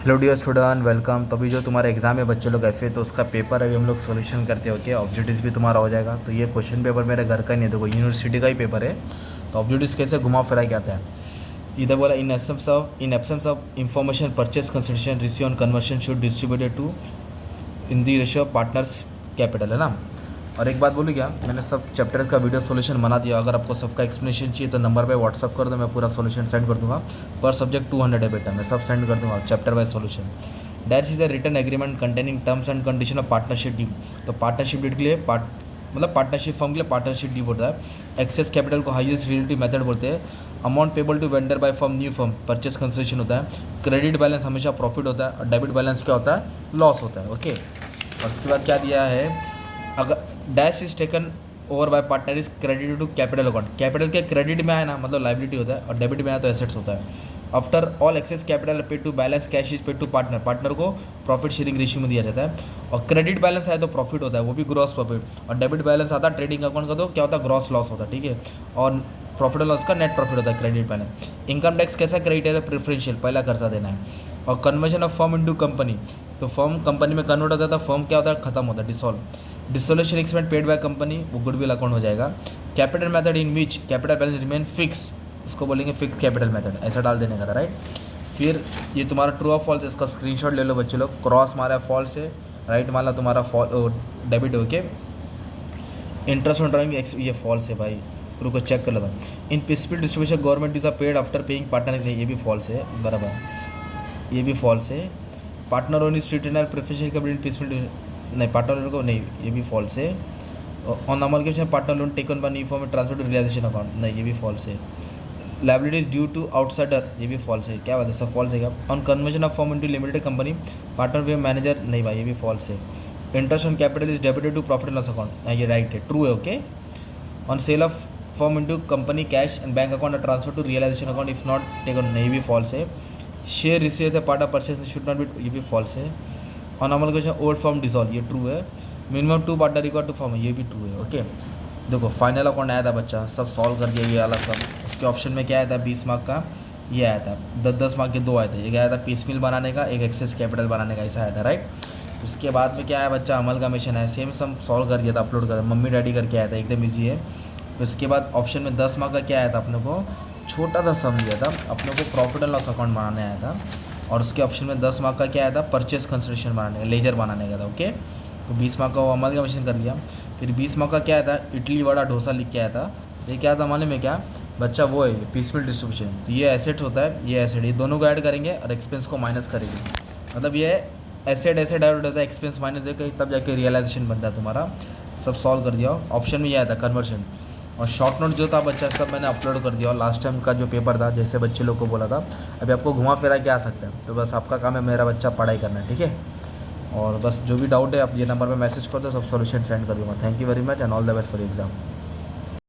Hello dear student, welcome. तो अभी जो तुम्हारा एग्जाम है बच्चे लोग एफ ए, तो उसका पेपर अभी हम लोग सॉल्यूशन करते हैं। ओके, ऑब्जेक्टिव्स भी तुम्हारा हो जाएगा। तो ये क्वेश्चन पेपर मेरे घर का नहीं है, देखो यूनिवर्सिटी का ही पेपर है। तो ऑब्जेक्टिव्स कैसे घुमा फिरा के आता है। इधर बोला in absence of information purchase consideration receive on conversion should distributed to in the ratio of partners capital, है ना। और एक बात बोलूँ क्या, मैंने सब चैप्टर का वीडियो सॉल्यूशन बना दिया। अगर आपको सबका एक्सप्लेनेशन चाहिए तो नंबर पे व्हाट्सअप कर दो, मैं पूरा सॉल्यूशन सेंड कर दूंगा। पर सब्जेक्ट 200 है बेटा, मैं सब सेंड कर दूंगा chapter wise solution. That is a written agreement containing terms and condition of partnership deed. तो पार्टनरशिप डीड के लिए मतलब पार्टनरशिप फर्म के लिए पार्टनरशिप डीड होता है। एक्सेस कैपिटल को हाईएस्ट रिलेटिव मेथड बोलते हैं। Amount payable to vendor by firm new firm purchase consideration होता है। क्रेडिट बैलेंस हमेशा प्रॉफिट होता है और डेबिट बैलेंस क्या होता है, लॉस होता है। ओके, और उसके बाद क्या दिया है, अगर dash is taken over by partner is credit to capital account. Capital के क्रेडिट में आए ना मतलब लाइबिलिटी होता है, और डेबिट में आए तो एसेट्स होता है। After all excess capital paid to balance cash is paid to partner. Partner को प्रॉफिट शेयरिंग रेशियो में दिया जाता है। और क्रेडिट बैलेंस आए तो प्रॉफिट होता है, वो भी ग्रॉस प्रॉफिट। और डेबिट बैलेंस आता है ट्रेडिंग अकाउंट का, तो क्या होता है, ग्रॉस लॉस होता है। ठीक है, और प्रॉफिट और लॉस का नेट प्रॉफिट होता है क्रेडिट बैलेंस। इनकम टैक्स कैसा क्रेडिट है, प्रेफरेंशियल, पहला खर्चा देना है। और conversion of firm into company, तो फर्म कंपनी में कन्वर्ट होता है, तो फर्म क्या होता है, खत्म होता है, dissolve. Dissolution expense paid by company, वो गुडविल अकाउंट हो जाएगा। Capital method in which capital balance remain fix, उसको बोलेंगे फिक्स कैपिटल मेथड, ऐसा डाल देने का था, राइट। फिर ये तुम्हारा ट्रू ऑफ फॉल्स, इसका स्क्रीनशॉट ले लो बच्चे लोग। क्रॉस मारा फॉल्स है, राइट माला तुम्हारा debit okay. Interest on drawing ये फॉल्स है भाई, रुको चेक कर लेता हूँ। In peaceful distribution government is a paid after paying partner, ये भी फॉल्स है बराबर, ये भी फॉल्स है। Partner own is treated as preferential capital peaceful, नहीं पार्टनर को नहीं, ये भी फॉल्स है। On amalgamation partner loan taken by new form transfer to realisation account, नहीं ये भी फॉल्स है। लाइबिलिटीज ड्यू टू आउटसाइडर, ये भी फॉल्स है। क्या बात है, सब फॉल्स है क्या। On conversion of firm into limited company partner way manager, नहीं भाई ये भी फॉल्स है। Interest on capital is debited to profit and loss account, ये राइट है, ट्रू है। Okay, on sale of firm into company cash and bank account transfer to realisation account if not taken, नहीं भी false है। Share receive as a part of purchase should not be, ये भी false है। On amalgamation old firm dissolve, ये true है। Minimum 2 partner required to form, ये भी ट्रू है। ओके, देखो फाइनल अकाउंट आया था बच्चा, सब सॉल्व कर दिया ये वाला सब। उसके ऑप्शन में क्या आया था, 20 मार्क का ये आया था, 10-10 मार्क के 2 आए थे। एक आया था पीस मिल बनाने का, एक एक्सेस कैपिटल बनाने का, ऐसा आया था, राइट। उसके बाद में क्या आया बच्चा, अमल का मिशन है, सेम सब सॉल्व कर दिया था, अपलोड कर मम्मी डैडी करके आया था, एकदम ईजी है। फिर उसके बाद ऑप्शन में 10 मार्क का क्या आया था, अपने को छोटा सा सम दिया था, अपने को प्रॉफिट एंड लॉस अकाउंट बनाने आया था। और उसके ऑप्शन में 10 मार्क का क्या आया था, परचेस कंसिडरेशन बनाने का, लेजर बनाने का था। ओके, तो 20 मार्क का वो अमल का मिशन कर दिया। फिर 20 मार्क का क्या आया था, इडली वड़ा डोसा लिख के आया था। ये क्या था मालूम है क्या बच्चा, वो है पीसफुल डिस्ट्रीब्यूशन। तो ये एसेट होता है, ये एसेट, ये दोनों को ऐड करेंगे और एक्सपेंस को माइनस करेंगे। मतलब ये एसेट ऐड होता है, एक्सपेंस माइनस है, तब जाके रियलाइजेशन बनता है तुम्हारा। सब सॉल्व कर दिया। ऑप्शन में ये आया था कन्वर्शन। और शॉर्ट नोट जो था बच्चा सब मैंने अपलोड कर दिया। और लास्ट टाइम का जो पेपर था, जैसे बच्चे लोग को बोला था, अभी आपको घुमा फिरा के आ सकता है। तो बस आपका काम है, मेरा बच्चा पढ़ाई करना है, ठीक है। और बस जो भी डाउट है आप ये नंबर पे मैसेज कर दो, सब सॉल्यूशन सेंड कर दूँगा। Thank you very much and all the best for exam.